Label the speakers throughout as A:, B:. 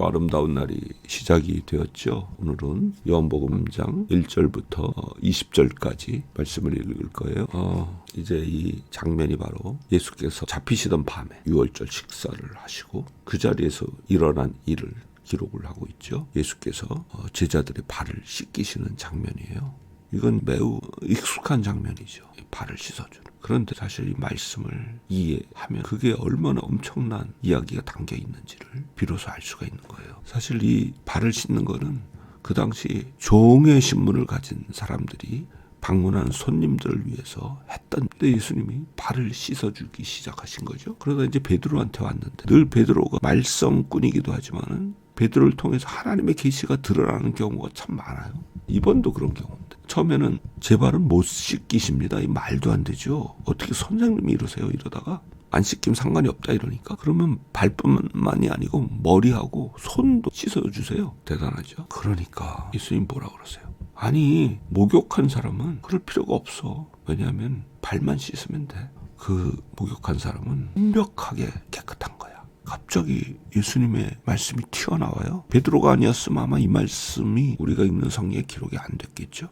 A: 또 아름다운 날이 시작이 되었죠. 오늘은 요한복음장 1절부터 20절까지 말씀을 읽을 거예요. 이제 이 장면이 바로 예수께서 잡히시던 밤에 유월절 식사를 하시고 그 자리에서 일어난 일을 기록을 하고 있죠. 예수께서 제자들의 발을 씻기시는 장면이에요. 이건 매우 익숙한 장면이죠. 발을 씻어주는. 그런데 사실 이 말씀을 이해하면 그게 얼마나 엄청난 이야기가 담겨 있는지를 비로소 알 수가 있는 거예요. 사실 이 발을 씻는 거는 그 당시 종의 신분을 가진 사람들이 방문하는 손님들을 위해서 했던 데 예수님이 발을 씻어주기 시작하신 거죠. 그러다 이제 베드로한테 왔는데 늘 베드로가 말썽꾼이기도 하지만은 베드로를 통해서 하나님의 계시가 드러나는 경우가 참 많아요. 이번도 그런 경우인데 처음에는 제 발은 못 씻기십니다. 이 말도 안 되죠. 어떻게 선생님이 이러세요? 이러다가 안 씻기면 상관이 없다 이러니까 그러면 발뿐만이 아니고 머리하고 손도 씻어주세요. 대단하죠. 그러니까 예수님 뭐라 그러세요? 아니 목욕한 사람은 그럴 필요가 없어. 왜냐하면 발만 씻으면 돼. 그 목욕한 사람은 완벽하게 깨끗한 거야. 갑자기 예수님의 말씀이 튀어나와요. 베드로가 아니었으면 아마 이 말씀이 우리가 읽는 성경에 기록이 안 됐겠죠.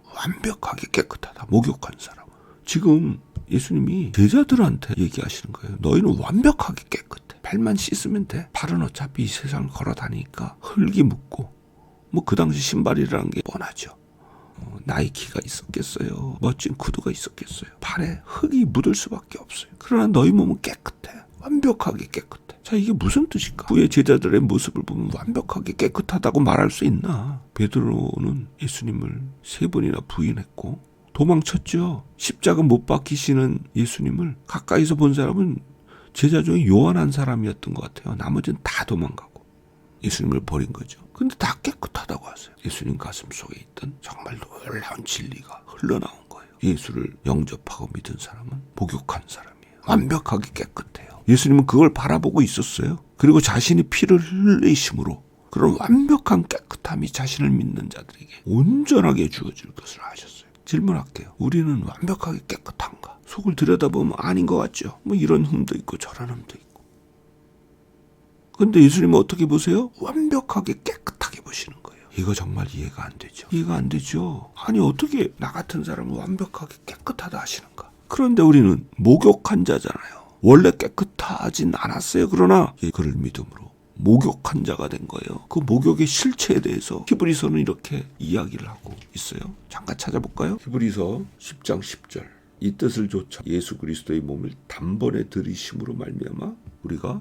A: 완벽하게 깨끗하다. 목욕한 사람. 지금 예수님이 제자들한테 얘기하시는 거예요. 너희는 완벽하게 깨끗해. 발만 씻으면 돼. 발은 어차피 이 세상을 걸어 다니니까 흙이 묻고 뭐 그 당시 신발이라는 게 뻔하죠. 나이키가 있었겠어요. 멋진 구두가 있었겠어요. 발에 흙이 묻을 수밖에 없어요. 그러나 너희 몸은 깨끗해. 완벽하게 깨끗해. 자, 이게 무슨 뜻일까? 후에 제자들의 모습을 보면 완벽하게 깨끗하다고 말할 수 있나? 베드로는 예수님을 3번이나 부인했고 도망쳤죠. 십자가 못 박히시는 예수님을 가까이서 본 사람은 제자 중에 요한 한 사람이었던 것 같아요. 나머지는 다 도망가고 예수님을 버린 거죠. 근데 다 깨끗하다고 하세요. 예수님 가슴 속에 있던 정말 놀라운 진리가 흘러나온 거예요. 예수를 영접하고 믿은 사람은 목욕한 사람이에요. 완벽하게 깨끗해요. 예수님은 그걸 바라보고 있었어요. 그리고 자신이 피를 흘리심으로 그런 완벽한 깨끗함이 자신을 믿는 자들에게 온전하게 주어질 것을 아셨어요. 질문할게요. 우리는 완벽하게 깨끗한가? 속을 들여다보면 아닌 것 같죠? 뭐 이런 흠도 있고 저런 흠도 있고. 근데 예수님은 어떻게 보세요? 완벽하게 깨끗하게 보시는 거예요. 이거 정말 이해가 안 되죠. 이해가 안 되죠. 아니 어떻게 나 같은 사람은 완벽하게 깨끗하다 하시는가? 그런데 우리는 목욕한 자잖아요. 원래 깨끗하진 않았어요. 그러나 그를 믿음으로 목욕한 자가 된 거예요. 그 목욕의 실체에 대해서 히브리서는 이렇게 이야기를 하고 있어요. 잠깐 찾아볼까요? 히브리서 10장 10절. 이 뜻을 조차 예수 그리스도의 몸을 단번에 들이심으로 말미암아 우리가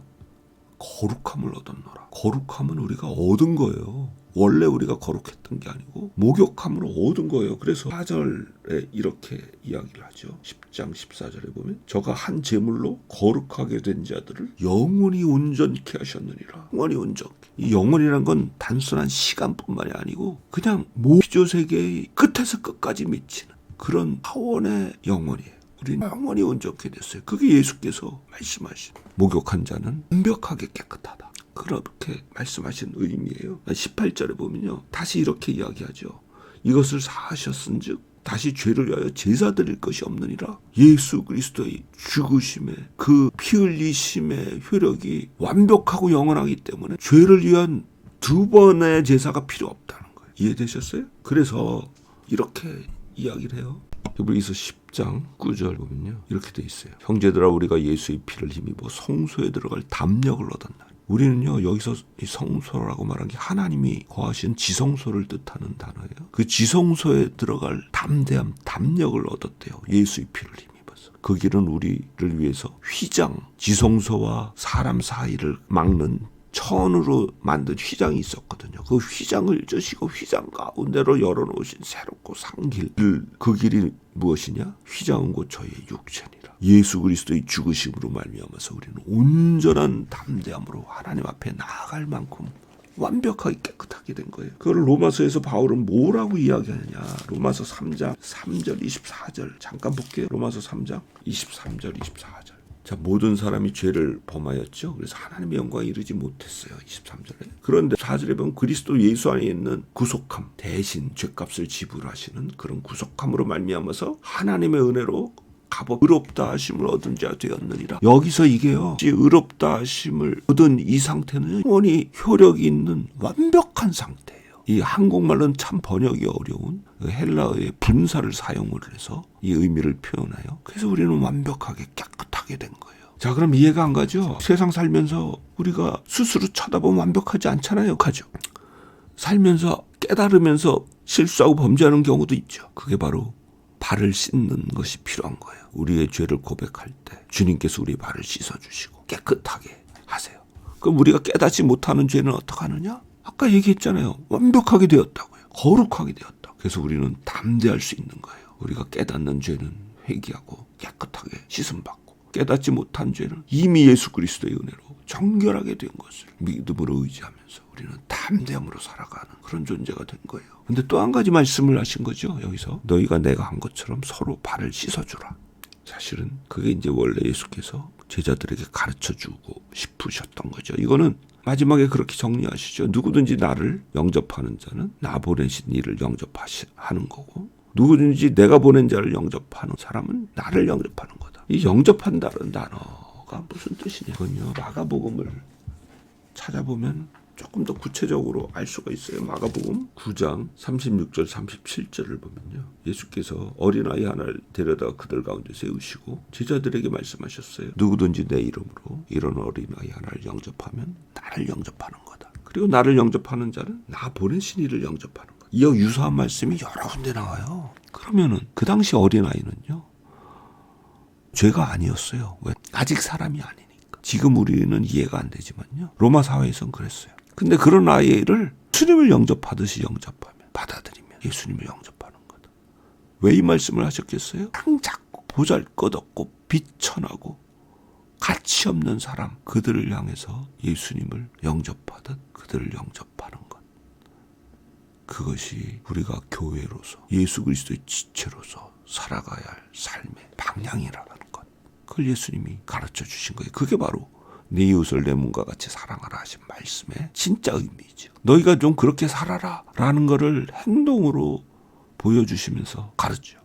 A: 거룩함을 얻었노라. 거룩함은 우리가 얻은 거예요. 원래 우리가 거룩했던 게 아니고 목욕함으로 얻은 거예요. 그래서 4절에 이렇게 이야기를 하죠. 10장 14절에 보면 저가 한 제물로 거룩하게 된 자들을 영원히 온전케 하셨느니라. 영원히 온전케. 이 영원이란 건 단순한 시간뿐만이 아니고 그냥 모조 세계의 끝에서 끝까지 미치는 그런 차원의 영원이에요. 우리는 영원히 온전케 됐어요. 그게 예수께서 말씀하신 목욕한 자는 완벽하게 깨끗하다. 그렇게 말씀하신 의미예요. 18절에 보면요. 다시 이렇게 이야기하죠. 이것을 사하셨은 즉 다시 죄를 위하여 제사 드릴 것이 없느니라. 예수 그리스도의 죽으심의 그 피 흘리심의 효력이 완벽하고 영원하기 때문에 죄를 위한 2번의 제사가 필요 없다는 거예요. 이해되셨어요? 그래서 이렇게 이야기를 해요. 히브리서 10장 9절 보면요. 이렇게 돼 있어요. 형제들아 우리가 예수의 피를 힘입어 성소에 들어갈 담력을 얻었나. 우리는요. 여기서 이 성소라고 말한 게 하나님이 거하신 지성소를 뜻하는 단어예요. 그 지성소에 들어갈 담대함, 담력을 얻었대요. 예수의 피를 힘입어서. 그 길은 우리를 위해서 휘장, 지성소와 사람 사이를 막는 천으로 만든 휘장이 있었거든요. 그 휘장을 쩌시고 휘장 가운데로 열어놓으신 새롭고 상길. 그 길이 무엇이냐? 휘장은 곧 저의 육체니라. 예수 그리스도의 죽으심으로 말미암아서 우리는 온전한 담대함으로 하나님 앞에 나아갈 만큼 완벽하게 깨끗하게 된 거예요. 그걸 로마서에서 바울은 뭐라고 이야기하느냐. 로마서 3장 3절 24절 잠깐 볼게요. 로마서 3장 23절 24절. 자, 모든 사람이 죄를 범하였죠. 그래서 하나님의 영광에 이르지 못했어요. 23절에. 그런데 4절에 보면 그리스도 예수 안에 있는 구속함, 대신 죄값을 지불하시는 그런 구속함으로 말미암아서 하나님의 은혜로 값없 의롭다 하심을 얻은 자 되었느니라. 여기서 이게요, 의롭다 하심을 얻은 이 상태는 영원히 효력이 있는 완벽한 상태예요. 이 한국말로는 참 번역이 어려운 헬라어의 분사를 사용을 해서 이 의미를 표현해요. 그래서 우리는 완벽하게 깨끗하게 된 거예요. 자, 그럼 이해가 안 가죠? 세상 살면서 우리가 스스로 쳐다보면 완벽하지 않잖아요. 가죠. 살면서 깨달으면서 실수하고 범죄하는 경우도 있죠. 그게 바로 발을 씻는 것이 필요한 거예요. 우리의 죄를 고백할 때 주님께서 우리의 발을 씻어주시고 깨끗하게 하세요. 그럼 우리가 깨닫지 못하는 죄는 어떻게 하느냐? 아까 얘기했잖아요. 완벽하게 되었다고요. 거룩하게 되었다. 그래서 우리는 담대할 수 있는 거예요. 우리가 깨닫는 죄는 회개하고 깨끗하게 씻음받고, 깨닫지 못한 죄는 이미 예수 그리스도의 은혜로 정결하게 된 것을 믿음으로 의지하면서 우리는 담대함으로 살아가는 그런 존재가 된 거예요. 근데 또 한 가지 말씀을 하신 거죠. 여기서 너희가 내가 한 것처럼 서로 발을 씻어주라. 사실은 그게 이제 원래 예수께서 제자들에게 가르쳐주고 싶으셨던 거죠. 이거는 마지막에 그렇게 정리하시죠. 누구든지 나를 영접하는 자는 나 보내신 이를 영접하는 거고, 누구든지 내가 보낸 자를 영접하는 사람은 나를 영접하는 거다. 이 영접한다는 단어가 무슨 뜻이냐. 이건요, 마가복음을 찾아보면 조금 더 구체적으로 알 수가 있어요. 마가복음 9장 36절 37절을 보면요, 예수께서 어린아이 하나를 데려다가 그들 가운데 세우시고 제자들에게 말씀하셨어요. 누구든지 내 이름으로 이런 어린아이 하나를 영접하면 나를 영접하는 거다. 그리고 나를 영접하는 자는 나 보내신 이를 영접하는 거다. 이와 유사한 말씀이 여러 군데 나와요. 그러면은 그 당시 어린아이는요, 죄가 아니었어요. 왜? 아직 사람이 아니니까. 지금 우리는 이해가 안 되지만요, 로마 사회에서는 그랬어요. 근데 그런 아이를 예수님을 영접하듯이 영접하면, 받아들이면 예수님을 영접하는 거다. 왜 이 말씀을 하셨겠어요? 땅 작고 보잘것없고 비천하고 가치 없는 사람, 그들을 향해서 예수님을 영접하듯 그들을 영접하는 것. 그것이 우리가 교회로서 예수 그리스도의 지체로서 살아가야 할 삶의 방향이라는 것. 그걸 예수님이 가르쳐 주신 거예요. 그게 바로 네 이웃을 내 몸과 같이 사랑하라 하신 말씀의 진짜 의미죠. 너희가 좀 그렇게 살아라 라는 거를 행동으로 보여주시면서 가르쳐.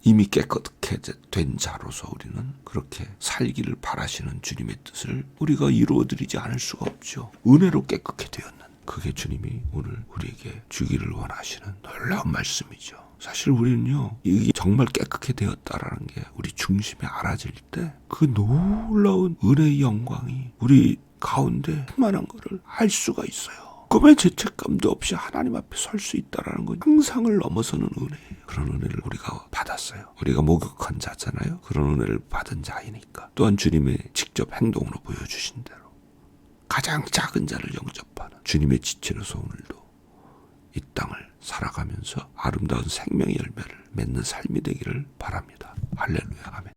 A: 이미 깨끗하게 된 자로서 우리는 그렇게 살기를 바라시는 주님의 뜻을 우리가 이루어드리지 않을 수가 없죠. 은혜로 깨끗게 되었는, 그게 주님이 오늘 우리에게 주기를 원하시는 놀라운 말씀이죠. 사실 우리는요, 이게 정말 깨끗게 되었다라는 게 우리 중심에 알아질 때 그 놀라운 은혜의 영광이 우리 가운데 충만한 것을 알 수가 있어요. 꿈의 죄책감도 없이 하나님 앞에 설 수 있다라는 건 상상을 넘어서는 은혜예요. 그런 은혜를 우리가 받았어요. 우리가 목욕한 자잖아요. 그런 은혜를 받은 자이니까. 또한 주님의 직접 행동으로 보여주신 대로 가장 작은 자를 영접하는 주님의 지체로서 오늘도 이 땅을 살아가면서 아름다운 생명의 열매를 맺는 삶이 되기를 바랍니다. 할렐루야. 아멘.